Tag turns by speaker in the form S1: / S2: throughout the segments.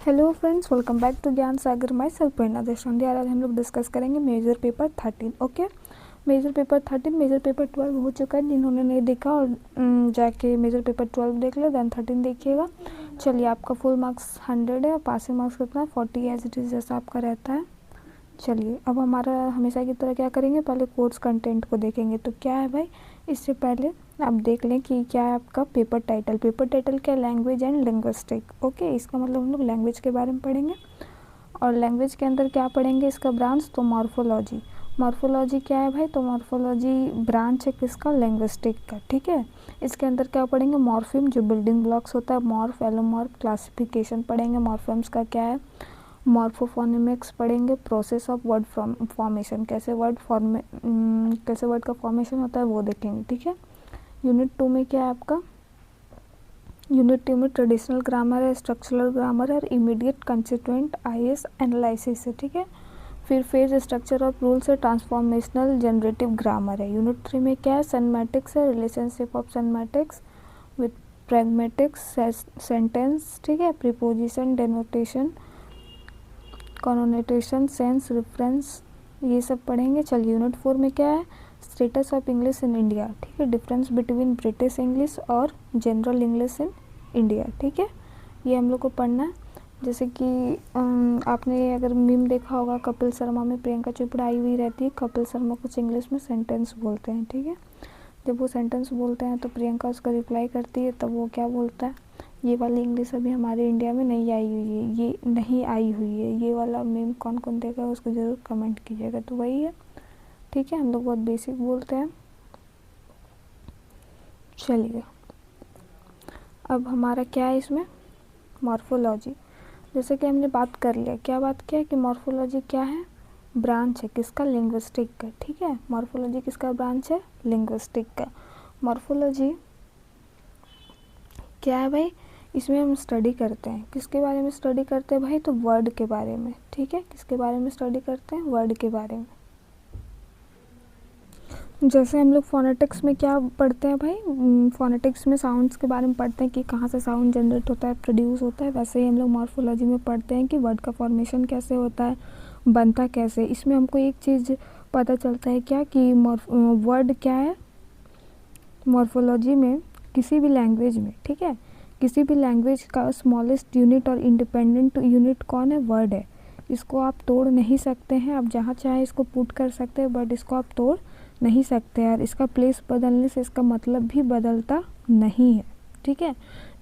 S1: Hello friends, welcome back to Gyan Sagar. My self प्रेरणा देशपांडे। आज हम लोग डिस्कस करेंगे major paper 13। Okay, major paper 13, major paper 12 हो चुका है। जिन्होंने नहीं देखा और जाके मेजर पेपर 12 देख लो, देन 13 देखिएगा। चलिए, आपका फुल मार्क्स 100 है और पासिंग मार्क्स कितना है 40 एज इट इज़ जैसा आपका रहता है। चलिए, अब हमारा हमेशा की तरह क्या करेंगे, पहले कोर्स कंटेंट को देखेंगे। तो क्या है भाई, इससे पहले आप देख लें कि क्या है आपका पेपर टाइटल। पेपर टाइटल क्या है, लैंग्वेज एंड लिंग्विस्टिक। ओके, इसका मतलब हम लोग लैंग्वेज के बारे में पढ़ेंगे। और लैंग्वेज के अंदर क्या पढ़ेंगे, इसका ब्रांच तो मॉर्फोलॉजी। मॉर्फोलॉजी क्या है भाई, तो मॉर्फोलॉजी ब्रांच है किसका, लिंग्विस्टिक का। ठीक है, इसके अंदर क्या पढ़ेंगे, मॉर्फिम जो बिल्डिंग ब्लॉक्स होता है, मॉर्फ, एलोमॉर्फ, क्लासिफिकेशन पढ़ेंगे। मॉर्फेम्स का क्या है, मॉर्फोफोनेमिक्स पढ़ेंगे। प्रोसेस ऑफ वर्ड फॉर्मेशन, कैसे वर्ड का फॉर्मेशन होता है वो देखेंगे। ठीक है, यूनिट 2 में क्या है आपका, यूनिट 2 में ट्रेडिशनल ग्रामर है, स्ट्रक्चरल ग्रामर है और इमीडिएट कंस्टिट्यूएंट आईएस एनालिसिस है। ठीक है, फिर फेज स्ट्रक्चर ऑफ रूल्स है, ट्रांसफॉर्मेशनल जनरेटिव ग्रामर है। यूनिट 3 में क्या है, सेमेटिक्स है, relationship of semantics with pragmatics, sentence. ठीक है, preposition, denotation, connotation, sense, reference, ये सब पढ़ेंगे। चलिए, यूनिट 4 में क्या है, status of English in India. ठीक है, डिफरेंस बिटवीन ब्रिटिश इंग्लिश और जनरल इंग्लिश इन इंडिया। ठीक है, ये हम लोग को पढ़ना है। जैसे कि आपने अगर मीम देखा होगा, कपिल शर्मा में प्रियंका चोपड़ा आई हुई रहती है, कपिल शर्मा कुछ इंग्लिश में सेंटेंस बोलते हैं। ठीक है, जब वो सेंटेंस बोलते हैं तो प्रियंका उसका रिप्लाई करती है, तब वो क्या बोलता है, ये वाली इंग्लिश अभी हमारे इंडिया में नहीं आई हुई है, ये नहीं आई हुई है। ये वाला मीम कौन कौन देखा उसको ज़रूर कमेंट कीजिएगा। तो वही है। ठीक है, हम लोग बहुत बेसिक बोलते हैं। चलिए, अब हमारा क्या है इसमें, मॉर्फोलॉजी। जैसे कि हमने बात कर लिया, क्या बात किया कि मॉर्फोलॉजी क्या है, ब्रांच है किसका, लिंग्विस्टिक का। ठीक है, मॉर्फोलॉजी किसका ब्रांच है, लिंग्विस्टिक का। मॉर्फोलॉजी क्या है भाई, इसमें हम स्टडी करते हैं, किसके बारे में स्टडी करते हैं भाई, तो वर्ड के बारे में। ठीक है, किसके बारे में स्टडी करते हैं, वर्ड के बारे में। जैसे हम लोग फोनेटिक्स में क्या पढ़ते हैं भाई, फोनेटिक्स में साउंड्स के बारे में पढ़ते हैं कि कहाँ से साउंड जनरेट होता है, प्रोड्यूस होता है। वैसे ही हम लोग मॉर्फोलॉजी में पढ़ते हैं कि वर्ड का फॉर्मेशन कैसे होता है, बनता कैसे। इसमें हमको एक चीज़ पता चलता है क्या कि वर्ड क्या है मॉर्फोलॉजी में, किसी भी लैंग्वेज में। ठीक है, किसी भी लैंग्वेज का स्मॉलेस्ट यूनिट और इंडिपेंडेंट यूनिट कौन है, वर्ड है। इसको आप तोड़ नहीं सकते हैं, आप जहाँ चाहे इसको पुट कर सकते हैं, बट इसको आप तोड़ नहीं सकते हैं। और इसका प्लेस बदलने से इसका मतलब भी बदलता नहीं है। ठीक है,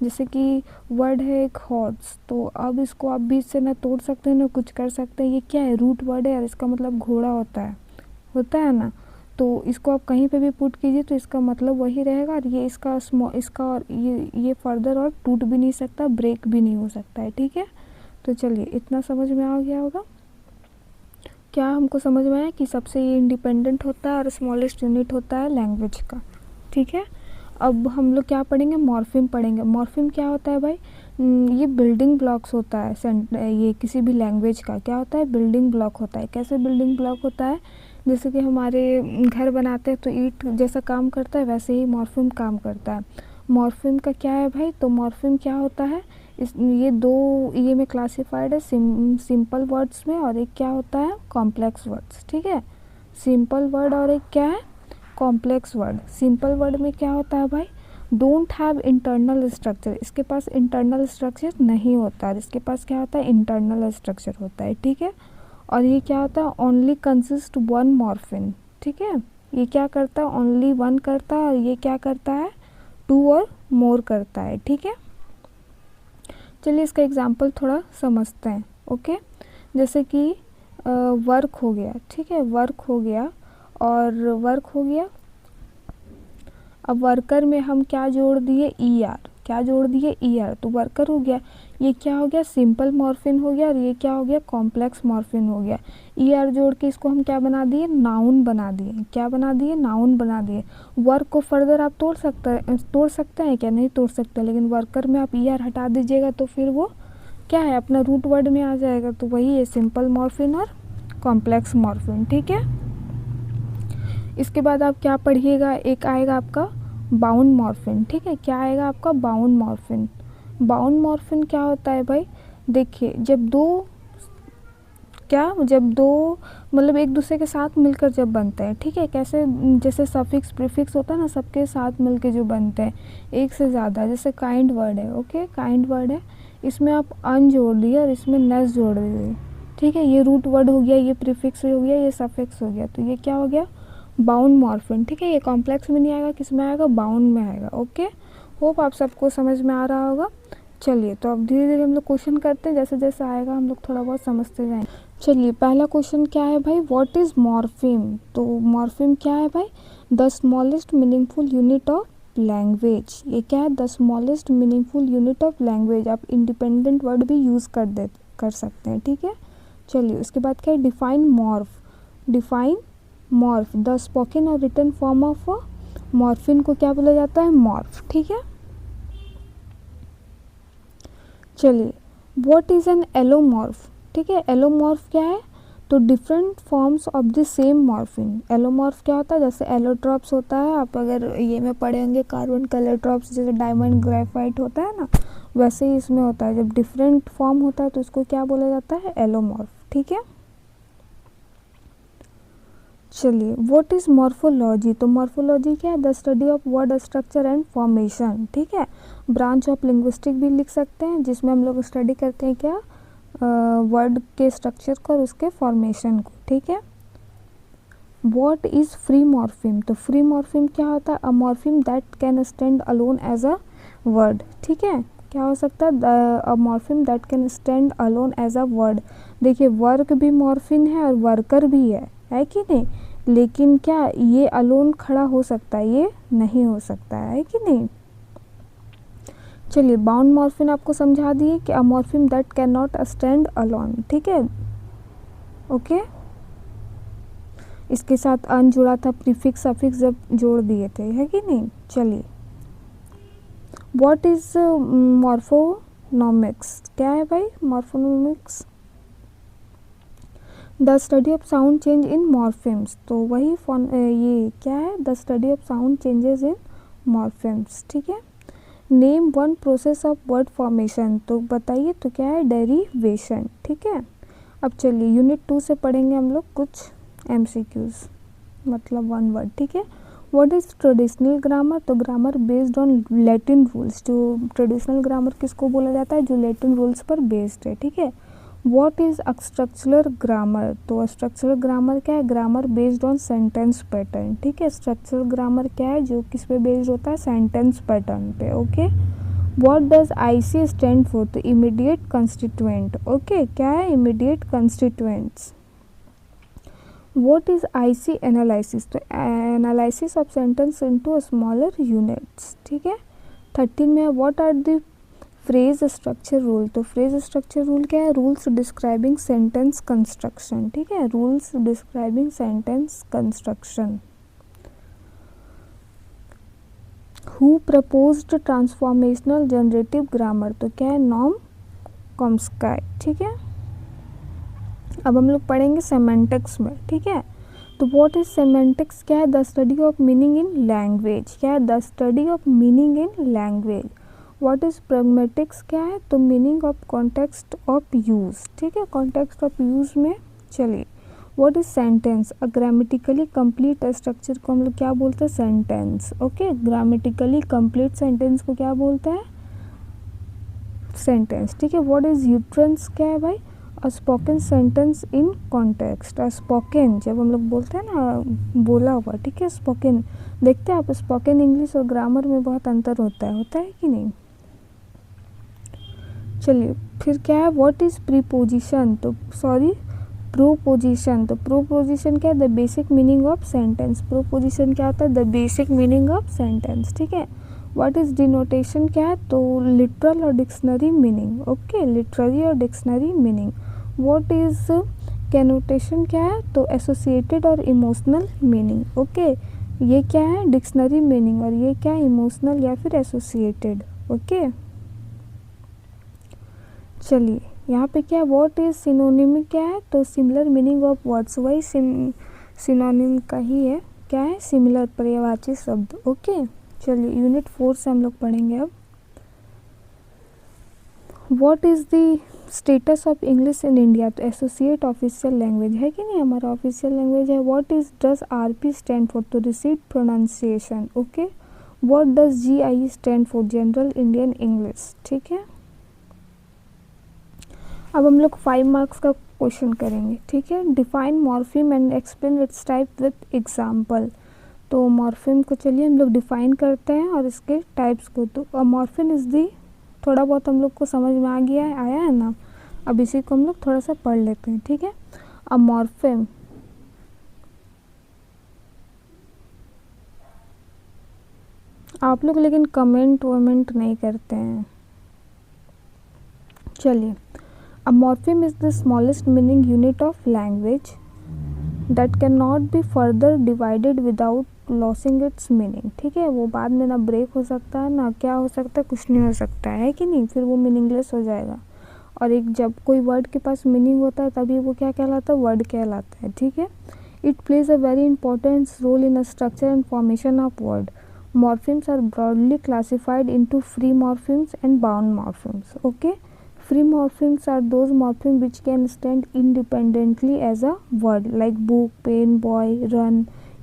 S1: जैसे कि वर्ड है एक हॉर्स, तो अब इसको आप बीच से ना तोड़ सकते हैं ना कुछ कर सकते हैं। ये क्या है, रूट वर्ड है और इसका मतलब घोड़ा होता है ना। तो इसको आप कहीं पे भी पुट कीजिए तो इसका मतलब वही रहेगा। और ये इसका और ये फर्दर और टूट भी नहीं सकता, ब्रेक भी नहीं हो सकता है। ठीक है, तो चलिए, इतना समझ में आ गया होगा। क्या हमको समझ में आया कि सबसे ये इंडिपेंडेंट होता है और स्मॉलेस्ट यूनिट होता है लैंग्वेज का। ठीक है, अब हम लोग क्या पढ़ेंगे, मॉर्फिम पढ़ेंगे। मॉर्फिम क्या होता है भाई, ये बिल्डिंग ब्लॉक्स होता है। ये किसी भी लैंग्वेज का क्या होता है, बिल्डिंग ब्लॉक होता है। कैसे बिल्डिंग ब्लॉक होता है, जैसे कि हमारे घर बनाते हैं तो ईंट जैसा काम करता है, वैसे ही मॉर्फिम काम करता है। मॉर्फिम का क्या है भाई, तो मॉर्फिम क्या होता है, ये में क्लासिफाइड है, सिंपल वर्ड्स में, और एक क्या होता है, कॉम्प्लेक्स वर्ड्स। ठीक है, सिंपल वर्ड और एक क्या है, कॉम्प्लेक्स वर्ड। सिंपल वर्ड में क्या होता है भाई, डोंट हैव इंटरनल स्ट्रक्चर, इसके पास इंटरनल स्ट्रक्चर नहीं होता है, इसके पास क्या होता है, इंटरनल स्ट्रक्चर होता है। ठीक है, और ये क्या होता है, ओनली कंसिस्ट वन मॉर्फिम। ठीक है, ये क्या करता है, ओनली वन करता है, और ये क्या करता है, टू और मोर करता है। ठीक है, चलिए इसका एग्जाम्पल थोड़ा समझते हैं। ओके, जैसे कि वर्क हो गया। ठीक है, वर्क हो गया और वर्क हो गया। अब वर्कर में हम क्या जोड़ दिए, ई आर, क्या जोड़ दिए, ई आर, तो वर्कर हो गया। ये क्या हो गया, सिंपल मॉर्फिन हो गया, और ये क्या हो गया, कॉम्प्लेक्स मॉर्फिन हो गया। ई आर जोड़ के इसको हम क्या बना दिए, नाउन बना दिए। क्या बना दिए, नाउन बना दिए। वर्क को फर्दर आप तोड़ सकते हैं क्या, नहीं तोड़ सकते, लेकिन वर्कर में आप ई आर हटा दीजिएगा तो फिर वो क्या है, अपना रूट वर्ड में आ जाएगा। तो वही है सिंपल मॉर्फिन और कॉम्प्लेक्स मॉर्फिन। ठीक है, इसके बाद आप क्या पढ़िएगा, एक आएगा आपका बाउंड मॉर्फिन। ठीक है, क्या आएगा आपका, बाउंड मॉर्फिन। बाउंड मॉर्फिन क्या होता है भाई, देखिए जब दो मतलब एक दूसरे के साथ मिलकर जब बनते हैं, ठीक है, कैसे, जैसे सफिक्स प्रीफिक्स होता है ना, सबके साथ मिलके जो बनते हैं एक से ज़्यादा, जैसे काइंड वर्ड है, ओके, काइंड वर्ड है, इसमें आप अन जोड़ दिए और इसमें नेस जोड़ दिए, ठीक है, ये रूट वर्ड हो गया, ये प्रीफिक्स हो गया, ये सफिक्स हो गया, तो ये क्या हो गया, बाउंड मॉर्फिम, ठीक है। ये कॉम्प्लेक्स में नहीं आएगा, किस में आएगा, बाउंड में आएगा, ओके। होप आप सबको समझ में आ रहा होगा। चलिए तो अब धीरे धीरे हम लोग क्वेश्चन करते हैं, जैसे जैसे आएगा हम लोग थोड़ा बहुत समझते जाएंगे। चलिए पहला क्वेश्चन क्या है भाई, व्हाट इज़ मॉर्फिम। तो मॉर्फिम क्या है भाई, the smallest meaningful unit of language. ये क्या है, the smallest meaningful unit of language. आप इंडिपेंडेंट वर्ड भी यूज़ कर सकते हैं, ठीक है। चलिए उसके बाद क्या है, डिफाइन मॉर्फ, द स्पोकन और रिटन फॉर्म ऑफ मॉर्फिन को क्या बोला जाता है, मॉर्फ, ठीक है। चलिए व्हाट इज़ एन एलोमॉर्फ, ठीक है। एलोमॉर्फ क्या है, तो different forms of the same morpheme. Allomorph क्या होता है, जैसे एलोट्रॉप्स होता है, आप अगर ये में पढ़े होंगे कार्बन कलरट्रॉप्स, जैसे डायमंड ग्रेफाइट होता है ना, वैसे ही इसमें होता है, जब डिफरेंट फॉर्म होता है तो उसको क्या बोला जाता है, एलोमॉर्फ, ठीक है। चलिए व्हाट इज़ मॉर्फोलॉजी। तो मॉर्फोलॉजी क्या है, the study of word structure and formation, ठीक है। ब्रांच ऑफ लिंग्विस्टिक भी लिख सकते हैं, जिसमें हम लोग स्टडी करते हैं क्या, वर्ड के स्ट्रक्चर को और उसके फॉर्मेशन को, ठीक है। What is free morpheme. तो फ्री मॉर्फिम क्या होता है, a morpheme that can stand alone as a word, ठीक है। क्या हो सकता है, a morpheme that can stand alone as a word. देखिए वर्क भी मॉर्फिम है और वर्कर भी है कि नहीं, लेकिन क्या ये अलोन खड़ा हो सकता है, ये नहीं हो सकता है कि नहीं। चलिए बाउंड मॉर्फिम आपको समझा दिए कि a morpheme that can not stand alone, ठीक है, ओके। इसके साथ अन जुड़ा था, प्रीफिक्स सफिक्स जब जोड़ दिए थे, है कि नहीं। चलिए व्हाट इज मॉर्फोनॉमिक्स, क्या है भाई morphophonemics, the study of sound change in morphemes. तो वही ये क्या है, the study of sound changes in morphemes, ठीक है। Name one process of word formation. तो बताइए तो क्या है, डेरिवेशन, ठीक है। अब चलिए यूनिट 2 से पढ़ेंगे हम लोग कुछ MCQs, मतलब वन वर्ड, ठीक है। What is traditional grammar. तो grammar based on Latin rules. जो ट्रेडिशनल ग्रामर किसको बोला जाता है, जो लैटिन रूल्स पर बेस्ड है, ठीक है। What is structural grammar. तो स्ट्रक्चरल ग्रामर क्या है, grammar based on sentence pattern, ठीक है। स्ट्रक्चरल ग्रामर क्या है, जो किस पे बेस्ड होता है, सेंटेंस पैटर्न पे, okay. What does IC stand for. तो इमीडिएट कंस्टिट्यूएंट, ओके, क्या है, immediate constituents. What is IC analysis. तो analysis of sentence into smaller units, ठीक है। 13 में what are the phrase structure rule. तो फ्रेज स्ट्रक्चर रूल क्या है, रूल्स डिस्क्राइबिंग सेंटेंस कंस्ट्रक्शन, ठीक है, rules describing sentence construction. Who proposed transformational generative grammar. तो क्या है, नॉम कॉम्स्की, ठीक है। अब हम लोग पढ़ेंगे सेमेंटिक्स में, ठीक है। तो व्हाट इज सेमेंटिक्स, क्या है, the study of meaning in language, क्या है, the study of meaning in language. What is pragmatics, क्या है, तो meaning of context of use, ठीक है, कॉन्टेक्स्ट ऑफ यूज में। चलिए what is sentence, a grammatically complete structure को हम लोग क्या बोलते हैं, sentence, okay. Grammatically complete sentence को क्या बोलते हैं, सेंटेंस, ठीक है। व्हाट इज यूट्रेंस, क्या है भाई, a spoken sentence in context. A spoken जब हम लोग बोलते हैं ना, बोला हुआ, ठीक है, स्पोकन। देखते हैं आप स्पोकन इंग्लिश और ग्रामर में बहुत अंतर होता है कि नहीं। चलिए फिर क्या है, व्हाट इज प्रीपोजिशन। तो सॉरी प्रोपोजिशन। तो प्रोपोजिशन क्या है, the basic meaning of sentence. Proposition क्या होता है, the basic meaning of sentence, ठीक है। व्हाट इज डिनोटेशन, क्या है, तो लिटरल और डिक्शनरी मीनिंग, ओके, लिटररी और डिक्शनरी मीनिंग। व्हाट इज कैनोटेशन, क्या है, तो एसोसिएटेड और इमोशनल मीनिंग, ओके। ये क्या है, डिक्शनरी मीनिंग, और ये क्या है, इमोशनल या फिर एसोसिएटेड, ओके। चलिए यहाँ पे क्या है, व्हाट इज सिनोनिम, क्या है, तो सिमिलर मीनिंग ऑफ वर्ड्स। वही सिनोनिम का ही है, क्या है, सिमिलर, पर्यायवाची शब्द, ओके। चलिए यूनिट 4 से हम लोग पढ़ेंगे अब। What is the status of English in India? तो एसोसिएट ऑफिशियल लैंग्वेज है कि नहीं, हमारा ऑफिशियल लैंग्वेज है। What is does RP stand for? तो received pronunciation. Okay. What does GI stand for? General Indian English. ठीक है, अब हम लोग 5 मार्क्स का क्वेश्चन करेंगे। ठीक है, define morpheme and explain it's type with example. तो मॉर्फिम को चलिए हम लोग डिफाइन करते हैं और इसके टाइप्स को। तो मॉर्फिम इज़ दी, थोड़ा बहुत हम लोग को समझ में आया है ना। अब इसी को हम लोग थोड़ा सा पढ़ लेते हैं। ठीक है, अ मॉर्फिम आप लोग लेकिन कमेंट वमेंट नहीं करते हैं। चलिए, a morpheme is the smallest meaning unit of language that can not be further divided without losing its meaning. ठीक है, वो बाद में ना ब्रेक हो सकता है ना क्या हो सकता है, कुछ नहीं हो सकता है कि नहीं, फिर वो मीनिंगलेस हो जाएगा। और एक जब कोई वर्ड के पास मीनिंग होता है तभी वो क्या कहलाता है, वर्ड कहलाता है। ठीक है, it plays a very important role in a structure and formation of word. Morphemes are broadly classified into free morphemes and bound morphemes. Okay, free morphemes are those morphemes which can stand independently as a word like book, pen, boy, run।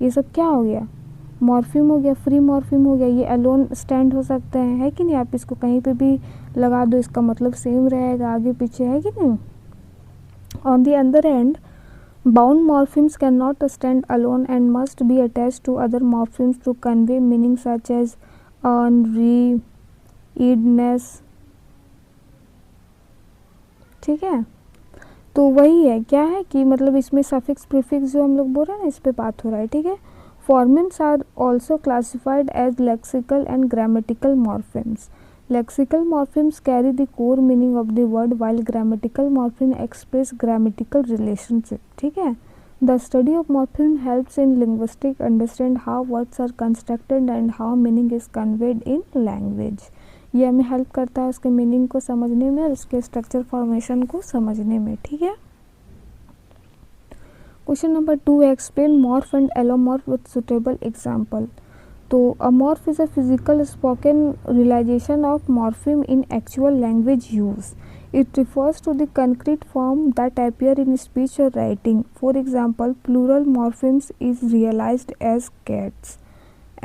S1: ये सब क्या हो गया, morpheme हो गया, free morpheme हो गया। ये अलोन स्टैंड हो सकते हैं, है कि नहीं। आप इसको कहीं पे भी लगा दो, इसका मतलब सेम रहेगा आगे पीछे, है कि नहीं। On the other hand, bound morphemes can not stand alone and must be attached to other morphemes to convey meaning such as earn, re, ed ness. ठीक है, तो वही है, क्या है कि मतलब इसमें सफिक्स प्रीफिक्स जो हम लोग बोल रहे हैं ना, इस पे बात हो रहा है। ठीक है, morphemes are also classified as lexical and grammatical morphemes. Lexical morphemes carry the core meaning of the word while grammatical morpheme express grammatical relationship. ठीक है, the study of morpheme helps in linguistic understand how words are constructed and how meaning is conveyed in language. ये हमें help करता है उसके meaning को समझने में और उसके स्ट्रक्चर फॉर्मेशन को समझने में। ठीक है, question number 2, explain morph and allomorph with suitable example. तो a morph is a physical spoken realization of morpheme in actual language use. It refers to the concrete form that appear in speech or writing. For example, plural morphemes is realized as cats.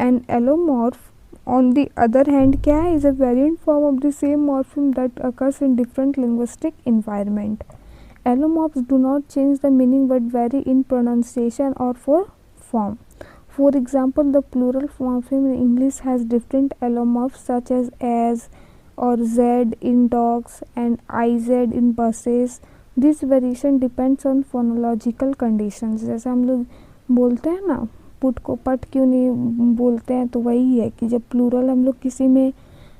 S1: An allomorph on the other hand क्या है, is a variant form of the same morpheme that occurs in different linguistic environment. Allomorphs do not change the meaning but vary in pronunciation or form. For example, the plural morpheme in English has different allomorphs such as or z in dogs and iz in buses. This variation depends on phonological conditions. जैसे हम लोग बोलते हैं ना, put को पट क्यों नहीं बोलते हैं, तो वही है कि जब प्लूरल हम लोग किसी में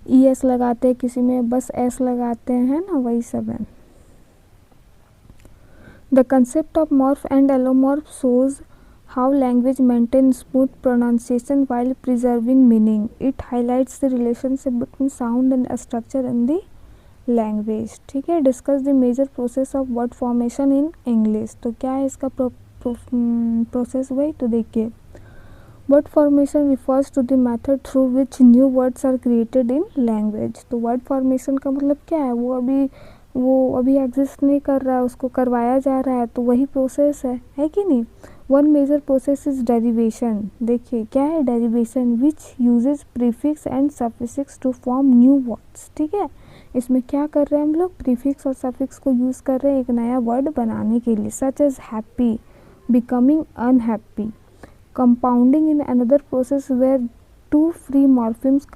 S1: ई एस लगाते हैं, किसी में बस एस लगाते हैं ना, वही सब है। The concept of morph and allomorph shows how language maintains smooth pronunciation while preserving meaning. It highlights the relationship between sound and structure in the language. ठीक है, discuss the major process of word formation in English। तो क्या है इसका process वही, तो देखिए, word formation refers to the method through which new words are created in language। तो word formation का मतलब क्या है, वो अभी एग्जिस्ट नहीं कर रहा है, उसको करवाया जा रहा है, तो वही प्रोसेस है कि नहीं। One major process is derivation. देखिए क्या है derivation, which uses prefix and suffix to form new words. ठीक है, इसमें क्या कर रहे हैं हम लोग, प्रीफिक्स और सफिक्स को यूज़ कर रहे हैं एक नया वर्ड बनाने के लिए, such as happy, becoming unhappy. Compounding in another process where two free morphemes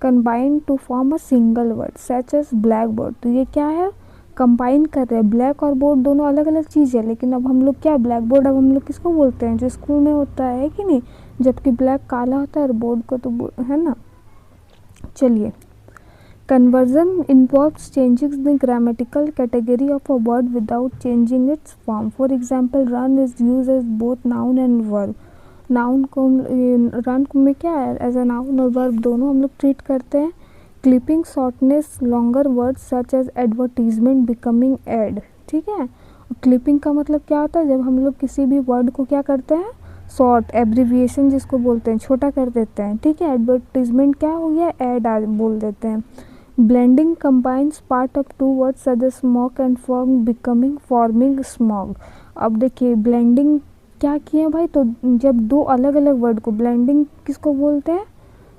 S1: combine to form a single word such as black board. तो ये क्या है, कंबाइन कर रहे हैं, ब्लैक और बोर्ड दोनों अलग अलग चीज़ है, लेकिन अब हम लोग क्या, ब्लैक बोर्ड अब हम लोग किसको बोलते हैं, जो स्कूल में होता है कि नहीं, जबकि ब्लैक काला होता है और बोर्ड को तो है ना। चलिए, conversion involves changing the grammatical category of a word without changing its form. For example, run is use as both noun and verb. Noun को रन में क्या है, एज अ नाउन और वर्ब दोनों हम लोग ट्रीट करते हैं। Clipping shortness longer words such as advertisement, becoming ad. ठीक है, क्लिपिंग का मतलब क्या होता है, जब हम लोग किसी भी वर्ड को क्या करते हैं, शॉर्ट एब्रीविएशन जिसको बोलते हैं, छोटा कर देते हैं। ठीक है, एडवर्टीजमेंट क्या हो गया, एड बोल देते हैं। Blending combines part of two words such as smoke and fog becoming forming smog. अब देखिए ब्लेंडिंग क्या किए भाई, तो जब दो अलग अलग वर्ड को, ब्लेंडिंग किसको बोलते हैं,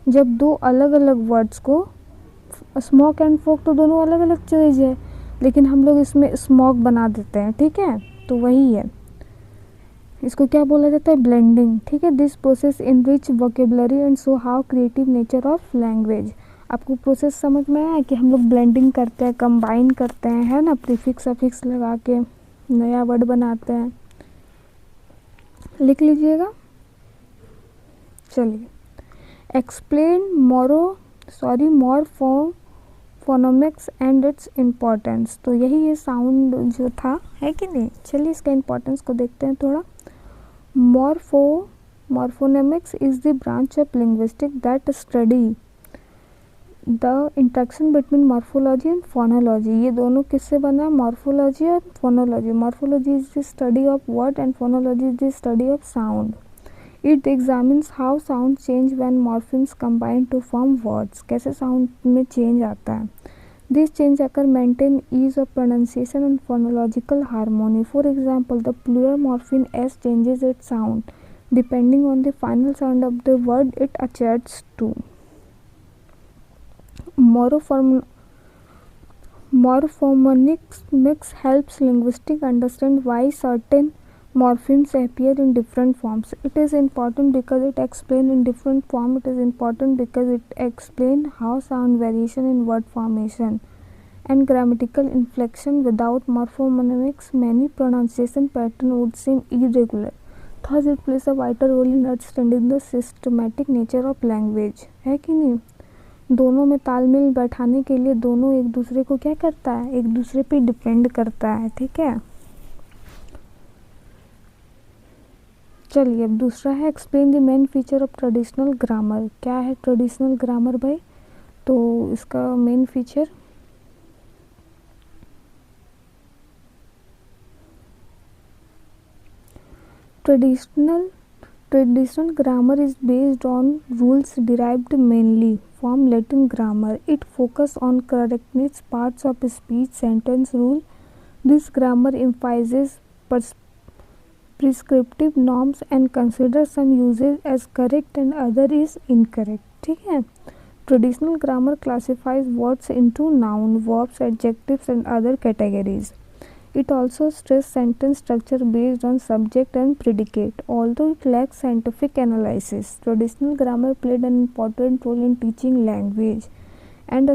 S1: जब दो अलग अलग वर्ड्स को, स्मोक एंड फॉग तो दोनों अलग अलग चीज़ है, लेकिन हम लोग इसमें स्मॉग बना देते हैं, ठीक है, तो वही है, इसको क्या बोला जाता है, ब्लेंडिंग, ठीक है। This process enrich vocabulary and show how creative nature of language. आपको प्रोसेस समझ में आया कि हम लोग ब्लेंडिंग करते हैं, कंबाइन करते हैं, है ना, प्रीफिक्स सफिक्स लगा के नया वर्ड बनाते हैं, लिख लीजिएगा। चलिए, explain morphophonemics and its importance. तो यही ये साउंड जो था, है कि नहीं। चलिए इसका इम्पोर्टेंस को देखते हैं थोड़ा। Morphonemics is the branch of linguistics that study the interaction between morphology and phonology। ये दोनों किससे बना है, मॉर्फोलॉजी और phonology. Morphology is the study of word and phonology is the study of sound. It examines how sound change when morphemes combine to form words. कैसे sound में change आता है। These changes occur maintain ease of pronunciation and phonological harmony. For example, the plural morpheme s changes its sound depending on the final sound of the word it attests to. Morphonics helps linguistics understand why certain morphemes appear in different forms. It is important because it explains in different form. It is important because it explains how sound variation in word formation and grammatical inflection. Without morphonemics, many pronunciation patterns would seem irregular. Thus, it plays a vital role in understanding the systematic nature of language. है कि नहीं। दोनों में तालमेल बैठाने के लिए दोनों एक दूसरे को क्या करता है, एक दूसरे पे डिपेंड करता है, ठीक है। चलिए अब दूसरा है explain the main feature of traditional grammar. क्या है ट्रेडिशनल ग्रामर भाई, तो इसका main feature traditional grammar is based on rules derived mainly from Latin grammar. It focuses on correctness parts of speech sentence rule. This grammar emphasizes prescriptive norms and considers some uses as correct and other is incorrect, ठीक है। Traditional grammar classifies words into noun, verbs, adjectives and other categories. It also stresses sentence structure based on subject and predicate. Although it lacks scientific analysis, traditional grammar played an important role in teaching language and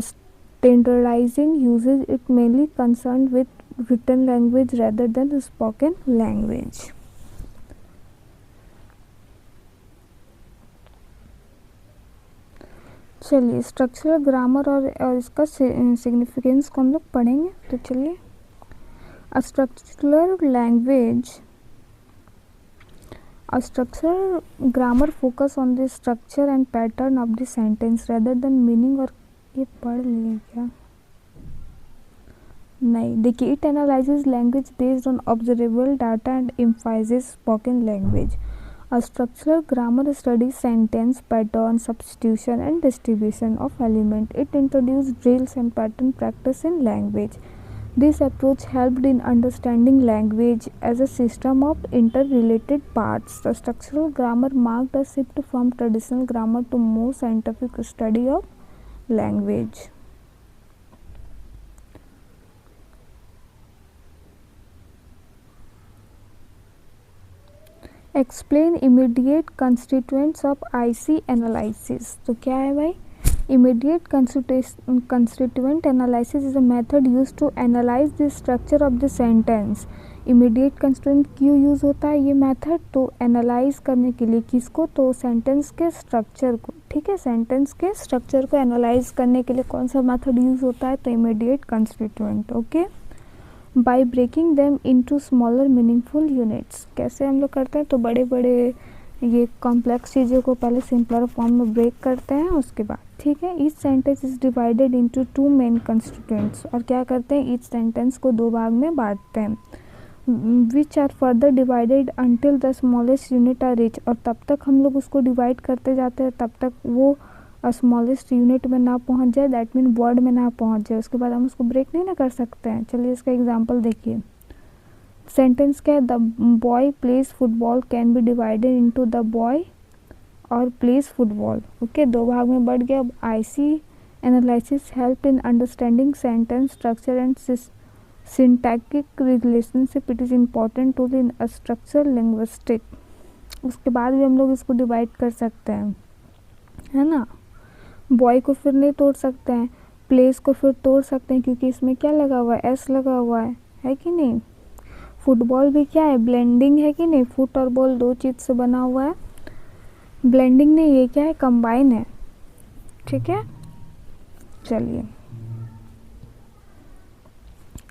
S1: standardizing usage. It mainly concerned with written language rather than spoken language. चलिए structural grammar और इसका significance को हम लोग पढ़ेंगे। तो चलिए, A structural grammar focus on the structure and pattern of the sentence rather than meaning। और ये पढ़ लिए क्या, नहीं देखिए, it analyzes language based on observable data and emphasizes spoken language. A structural grammar studies sentence pattern, substitution and distribution of element. It introduces drills and pattern practice in language. This approach helped in understanding language as a system of interrelated parts. The structural grammar marked a shift from traditional grammar to more scientific study of language. Explain immediate constituents of IC analysis। तो क्या है भाई, immediate constituent analysis is a method used to analyze the structure of the sentence। immediate constituent क्यों use होता है ये method, तो analyse करने के लिए किसको, तो सेंटेंस के स्ट्रक्चर को, ठीक है। सेंटेंस के स्ट्रक्चर को एनालाइज करने के लिए कौन सा मेथड यूज़ होता है, तो immediate constituent, okay. By breaking them into smaller meaningful units. कैसे हम लोग करते हैं, तो बड़े बड़े ये कॉम्प्लेक्स चीज़ों को पहले सिंपलर फॉर्म में ब्रेक करते हैं, उसके बाद, ठीक है। Each sentence is divided into two main constituents. और क्या करते हैं, ईच सेंटेंस को दो भाग में बांटते हैं। Which are further divided until the smallest unit are reach. और तब तक हम लोग उसको डिवाइड करते जाते हैं तब तक वो स्मॉलेस्ट यूनिट में ना पहुंच जाए, दैट मीन वर्ड में ना पहुंच जाए, उसके बाद हम उसको ब्रेक नहीं ना कर सकते हैं। चलिए इसका एग्जांपल देखिए। सेंटेंस क्या है, the boy plays football can be divided into the boy और प्लेज फुटबॉल। ओके, दो भाग में बढ़ गया। अब IC analysis help in understanding sentence structure and syntactic relationship. It is important tool in structure linguistic. उसके बाद भी हम लोग इसको डिवाइड कर सकते हैं, है ना। बॉय को फिर नहीं तोड़ सकते हैं, प्लेस को फिर तोड़ सकते हैं क्योंकि इसमें क्या लगा हुआ है, एस लगा हुआ है कि नहीं। फुटबॉल भी क्या है, ब्लेंडिंग है कि नहीं, फुट और बॉल दो चीज़ से बना हुआ है। ब्लेंडिंग नहीं, ये क्या है, कंबाइन है। ठीक है, चलिए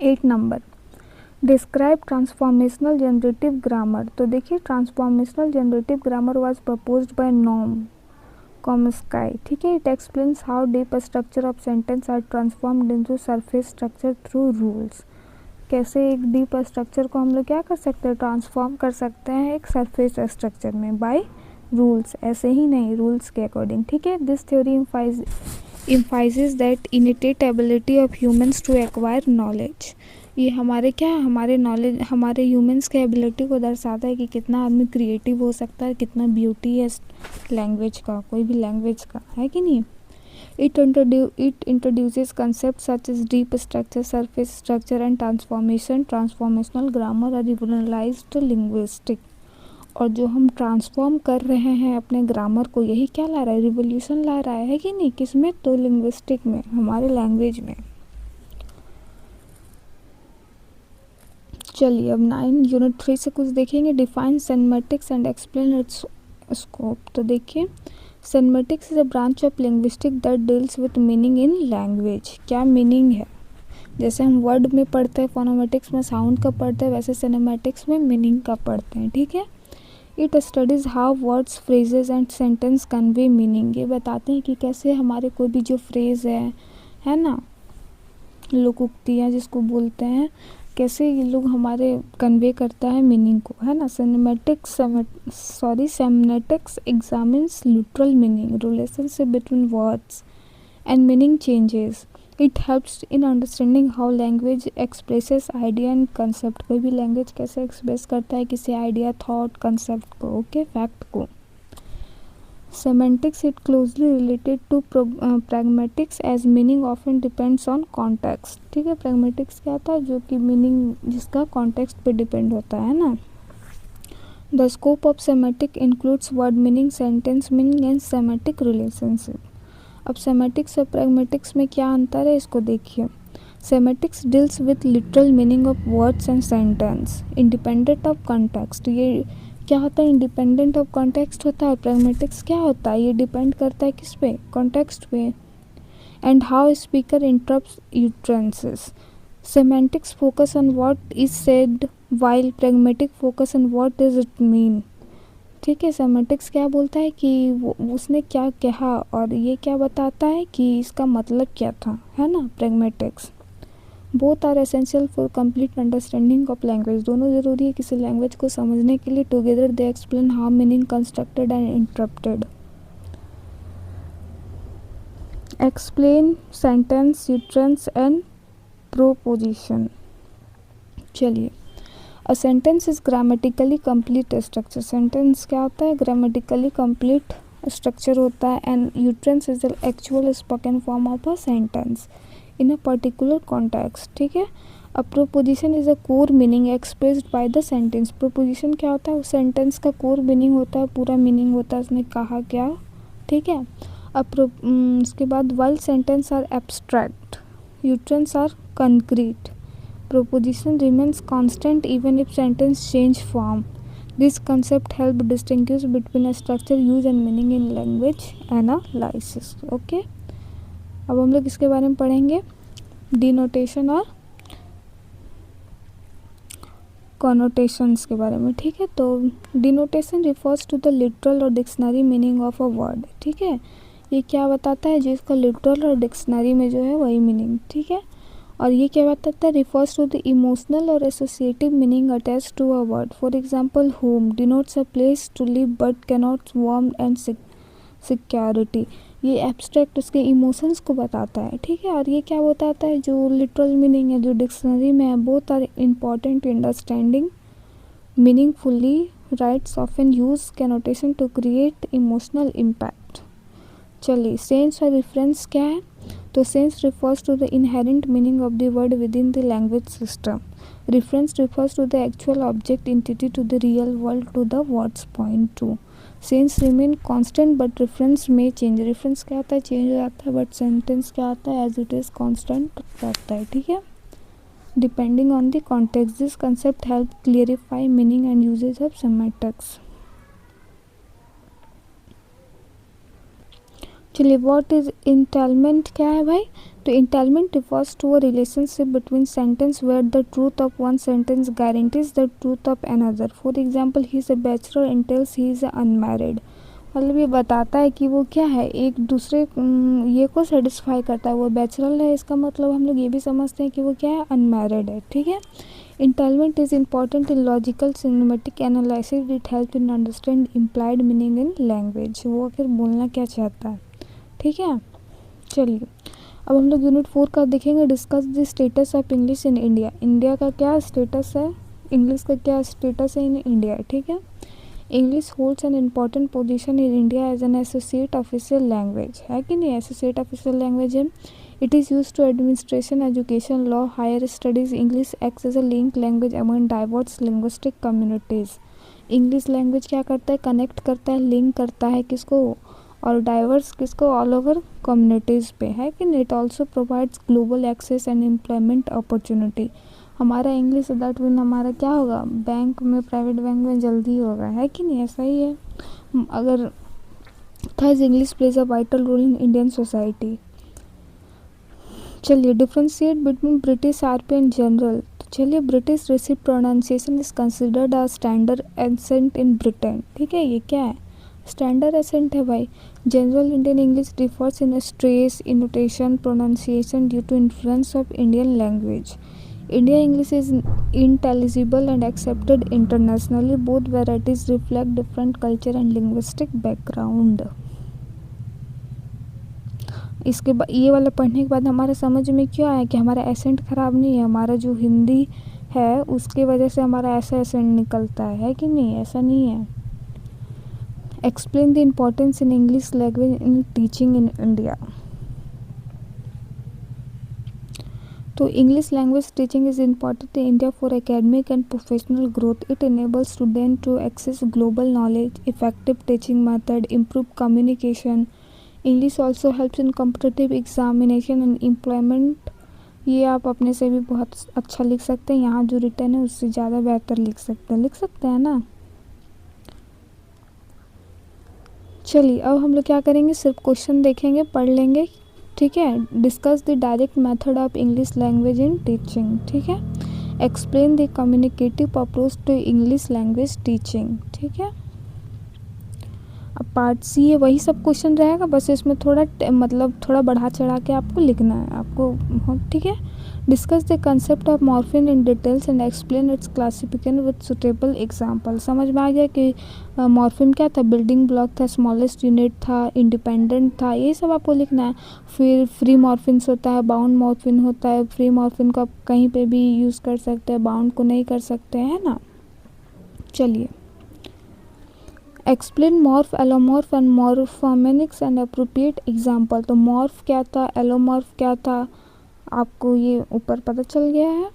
S1: 8 number, describe transformational generative grammar. तो देखिए, transformational generative grammar was proposed by Noam Chomsky. ठीक है, it explains how deep structure of sentence are transformed into surface structure through rules. कैसे एक डीप स्ट्रक्चर को हम लोग क्या कर सकते हैं, ट्रांसफॉर्म कर सकते हैं एक सरफेस स्ट्रक्चर में बाय रूल्स, ऐसे ही नहीं, रूल्स के अकॉर्डिंग। ठीक है, this theory emphasizes that innate ability of humans to acquire knowledge। ये हमारे क्या है, हमारे नॉलेज, हमारे ह्यूमंस के एबिलिटी को दर्शाता है कि कितना आदमी क्रिएटिव हो सकता है, कितना ब्यूटी है लैंग्वेज का, कोई भी लैंग्वेज का, है कि नहीं। It introduces concepts such as deep structure, surface structure and transformation, transformational grammar और revolutionized linguistics। और जो हम ट्रांसफॉर्म कर रहे हैं अपने ग्रामर को, यही क्या ला रहा है, रिवोल्यूशन ला रहा है कि नहीं, किसमें, तो लिंग्विस्टिक में, हमारे लैंग्वेज में। चलिए अब 9 यूनिट 3 से कुछ देखेंगे। Define semantics and explain its scope. तो देखिए, semantics is a branch of linguistic that deals with meaning in language. क्या मीनिंग है, जैसे हम वर्ड में पढ़ते हैं, फोनोमेटिक्स में साउंड का पढ़ते हैं, वैसे सिनेमैटिक्स में मीनिंग का पढ़ते हैं। ठीक है, it studies how words, phrases and sentence convey meaning. ये बताते हैं कि कैसे हमारे कोई भी जो फ्रेज़ है ना, लोकोक्तियाँ जिसको बोलते हैं, कैसे ये लोग हमारे कन्वे करता है मीनिंग को, है ना। Semantics examines literal meaning, relationship between words and meaning changes. It helps in understanding how language expresses idea and concept. कोई भी लैंग्वेज कैसे एक्सप्रेस करता है किसी आइडिया, थॉट, कंसेप्ट को, ओके, फैक्ट को। Semantics it closely related to pragmatics as meaning often depends on context. ठीक है, प्रैग्मेटिक्स क्या होता है, जो कि मीनिंग जिसका कॉन्टेक्स्ट पे डिपेंड होता है ना। The scope of semantic includes word meaning, sentence meaning and semantic relationship. अब सेमेटिक्स और प्रैग्मेटिक्स में क्या अंतर है, इसको देखिए। Semantics deals with literal meaning of words and sentence independent of context. ये क्या होता है, इंडिपेंडेंट ऑफ कॉन्टेक्स्ट होता है। प्रैग्मेटिक्स क्या होता है, ये डिपेंड करता है किस पे, कॉन्टेक्स्ट पे। And how speaker interprets utterances. Semantics focus on what is said while pragmatic focus on what does it mean. ठीक है, सेमेंटिक्स क्या बोलता है कि वो उसने क्या कहा और ये क्या बताता है कि इसका मतलब क्या था, है ना। Pragmatics both are essential for complete understanding of language. दोनों ज़रूरी है किसी लैंग्वेज को समझने के लिए। Together they explain how meaning constructed and interpreted. Explain sentence, utterance and proposition. चलिए, a sentence is grammatically complete structure. Sentence क्या होता है, ग्रामेटिकली कंप्लीट स्ट्रक्चर होता है। And utterance is the actual spoken form of a sentence in a particular context. ठीक है, a proposition is a core meaning expressed by the sentence. Proposition क्या होता है, उस सेंटेंस का कोर मीनिंग होता है, पूरा मीनिंग होता है, उसने कहा क्या। ठीक है, उसके बाद while sentence are abstract, utterance are concrete. Proposition remains constant even if sentence change form. This concept help distinguish between a structure, use and meaning in language analysis. Okay, अब हम लोग इसके बारे में पढ़ेंगे, डिनोटेशन और कॉनोटेशंस के बारे में। ठीक है, तो denotation refers to the literal और dictionary meaning of a word. ठीक है, ये क्या बताता है, जिसका लिटरल और डिक्शनरी में जो है वही मीनिंग। ठीक है, और ये क्या बताता है, रिफर्स टू द इमोशनल और associative meaning attach to a word. For example, home denotes a place to live but cannot warm and security. ये एब्स्ट्रैक्ट उसके इमोशंस को बताता है, ठीक है। और ये क्या बताता है, जो लिटरल मीनिंग है जो डिक्शनरी में है, both are important understanding meaningfully, writers often use connotation to create emotional impact. चलिए सेंस और रेफरेंस क्या है, तो sense refers to the inherent meaning of the word within the language system, reference refers to the actual object entity to the real world to the words point to, sense remain constant but reference may change, reference क्या आता है, change हो जाता है, but sentence क्या आता है, as it is constant रहता है, ठीक है, depending on the context. This concept help clarify meaning and usage of semantics. चलिए व्हाट इज इंटेलमेंट क्या है भाई, तो entailment refers to a relationship between sentence where the truth of one sentence guarantees the truth of another. For example he is a bachelor entails he is unmarried, मतलब ये बताता है कि वो क्या है, एक दूसरे ये को सेटिस्फाई करता है, वो बैचलर है, इसका मतलब हम लोग ये भी समझते हैं कि वो क्या है, अनमैरिड है, ठीक है। Entailment is important in logical semantic analysis, it help in understand implied meaning in language, वो आखिर बोलना क्या चाहता है, ठीक है। चलिए अब हम लोग यूनिट 4 का देखेंगे, discuss the status of English in India. India का क्या स्टेटस है, इंग्लिश का क्या स्टेटस है इन इंडिया, ठीक है। English holds an important position in India as an associate official language, है कि नहीं, एसोसिएट ऑफिशियल लैंग्वेज है। It is use to administration, education, law, higher studies. English acts as a link language among diverse linguistic communities. English language क्या करता है, connect करता है, link करता है किसको, और डाइवर्स किसको, ऑल ओवर कम्युनिटीज़ पे, है कि नहीं। It also provides global access and employment opportunity. हमारा इंग्लिश दैट मीन हमारा क्या होगा, बैंक में, प्राइवेट बैंक में जल्दी होगा, है कि नहीं, ऐसा ही है। अगर third English plays a vital role in Indian society. चलिए differentiate between British, RP and general. तो चलिए British received pronunciation is considered a standard accent in Britain, ठीक है, ये क्या है, स्टैंडर्ड एसेंट है भाई। General Indian English differs in stress, intonation, pronunciation due to influence of Indian language. India English is intelligible and accepted internationally, both varieties reflect different culture and linguistic background. इसके बाद ये वाला पढ़ने के बाद हमारे समझ में क्यों आया कि हमारा एसेंट ख़राब नहीं है, हमारा जो हिंदी है उसके वजह से हमारा ऐसा एसेंट निकलता है कि नहीं, ऐसा नहीं है। Explain the importance in English language in teaching in India. तो English language teaching is important in India for academic and professional growth. It enables student to access global knowledge, effective teaching method, improve communication. English also helps in competitive examination and employment. ये आप अपने से भी बहुत अच्छा लिख सकते हैं, यहाँ जो रिटर्न है उससे ज़्यादा बेहतर लिख सकते हैं ना। चलिए अब हम लोग क्या करेंगे, सिर्फ क्वेश्चन देखेंगे, पढ़ लेंगे, ठीक है। Discuss the direct method of English language in teaching, ठीक है। Explain the communicative approach to English language teaching, ठीक है। अब पार्ट सी है, वही सब क्वेश्चन रहेगा, बस इसमें थोड़ा मतलब थोड़ा बढ़ा चढ़ा के आपको लिखना है आपको, ठीक है। Discuss the concept of morphine in details and explain it's classification with suitable example. समझ में आ गया कि मॉर्फिन क्या था, बिल्डिंग ब्लॉक था, स्मॉलेस्ट यूनिट था, इंडिपेंडेंट था, ये सब आपको लिखना है। फिर फ्री मॉर्फिन्स होता है, बाउंड मॉर्फिन होता है। फ्री मॉर्फिन को आप कहीं पे भी यूज़ कर सकते हैं, बाउंड को नहीं कर सकते हैं ना। चलिए explain morph, allomorph and morphophonemics and appropriate example. तो मॉर्फ क्या था, एलोमॉर्फ क्या था, आपको ये ऊपर पता चल गया है।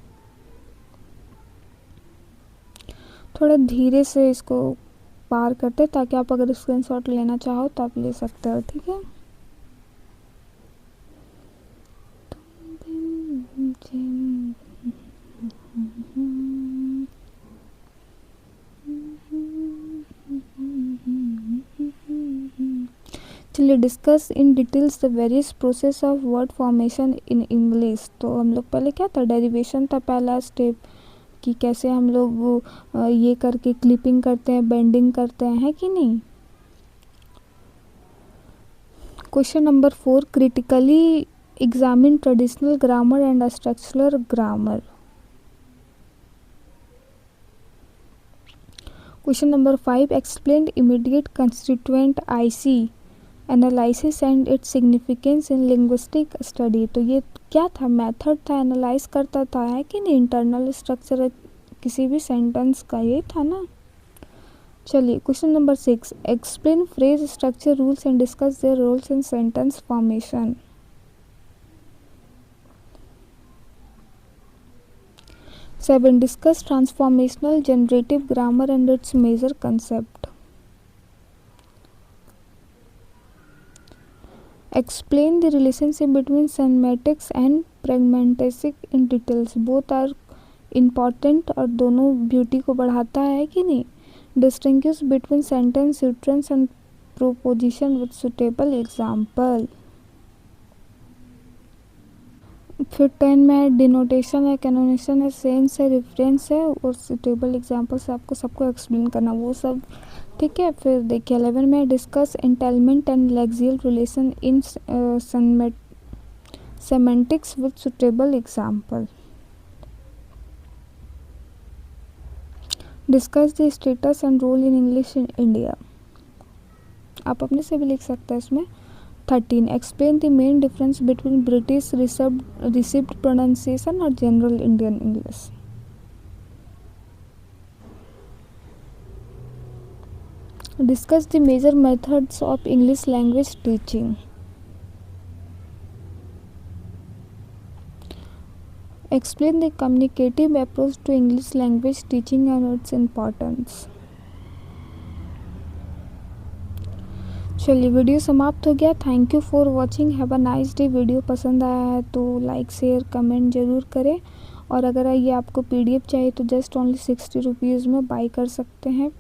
S1: थोड़ा धीरे से इसको पार करते ताकि आप अगर स्क्रीनशॉट लेना चाहो तो आप ले सकते हो, ठीक है। चलिए discuss in details the various process of word formation in English. तो हम लोग पहले क्या था, डेरिवेशन था पहला स्टेप, कि कैसे हम लोग ये करके क्लिपिंग करते हैं, बेंडिंग करते हैं, है कि नहीं। Question number 4, critically examine traditional grammar and structural grammar. Question number 5, explain immediate constituent IC analysis and its significance in linguistic study, तो ये क्या था, मेथड था, एनालाइज करता था है कि नहीं, इंटरनल स्ट्रक्चर किसी भी सेंटेंस का, ये था ना। चलिए question number 6, explain phrase structure rules and discuss their roles in sentence formation. 7, discuss transformational generative grammar and its major concept. Explain the relationship between semiotics and pragmatic in details. Both are important और दोनों beauty को बढ़ाता है कि नहीं। Distinguish between sentence utterance and proposition with suitable example. फिर 10 में denotation है, कैनोनेशन है, सेंस है, रेफरेंस है और सुटेबल एग्जाम्पल से आपको सबको एक्सप्लेन करना वो सब, ठीक है। फिर देखिए 11 में discuss entailment and lexical relation in semantics with suitable example. Discuss the status and role in English in India, आप अपने से भी लिख सकते हैं इसमें। 13, explain the main difference between British received pronunciation और general Indian English. Discuss the major methods of English language teaching. Explain the communicative approach to English language teaching and its importance. चलिए वीडियो समाप्त हो गया। Thank you for watching, have a nice day. Video पसंद आया है तो like share comment ज़रूर करें, और अगर ये आपको PDF चाहिए तो जस्ट ओनली 60 रुपीज़ में बाई कर सकते हैं।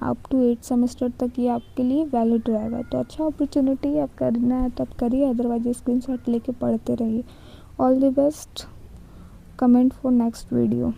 S1: अप टू 8 सेमेस्टर तक ये आपके लिए वैलिड रहेगा, तो अच्छा अपॉर्चुनिटी है, आप करना है तो आप करिए, अदरवाइज स्क्रीनशॉट लेके पढ़ते रहिए। All the best, comment for next video.